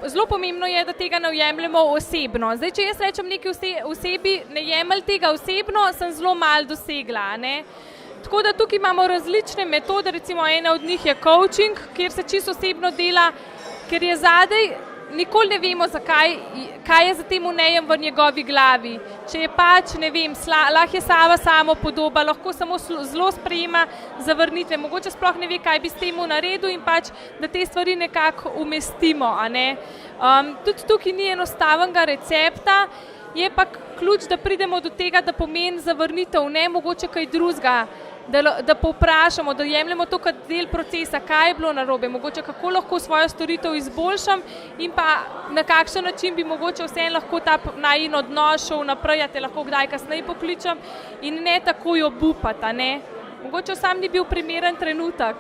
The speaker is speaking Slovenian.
zelo pomembno je, da tega ne jemljemo osebno. Zdaj, če jaz rečem neki osebi, ne jemlji tega osebno, sem zelo malo dosegla, ne. Tako da tukaj imamo različne metode, recimo ena od njih je coaching, kjer se čisto osebno dela, ker je zadaj, nikoli ne vemo, kaj je za tem vnejem v njegovi glavi. Če je pač, ne vem, lahko je slaba samopodoba, lahko samo zelo sprejema zavrnitve, mogoče sploh ne ve, kaj bi s tem naredil in pač, da te stvari nekako umestimo, a ne. Tudi tukaj ni enostavnega recepta, je pa ključ, da pridemo do tega, da pomeni zavrnitev, ne mogoče kaj drugega. Da povprašamo, da jemljemo to kot del procesa, kaj je bilo narobe, mogoče kako lahko svojo storitev izboljšam in pa na kakšen način bi mogoče vseeno lahko ta najin odnos šel naprej, a te lahko kdaj kasneje pokličem in ne takoj obupati, a ne. Mogoče sam ni bil primeren trenutek.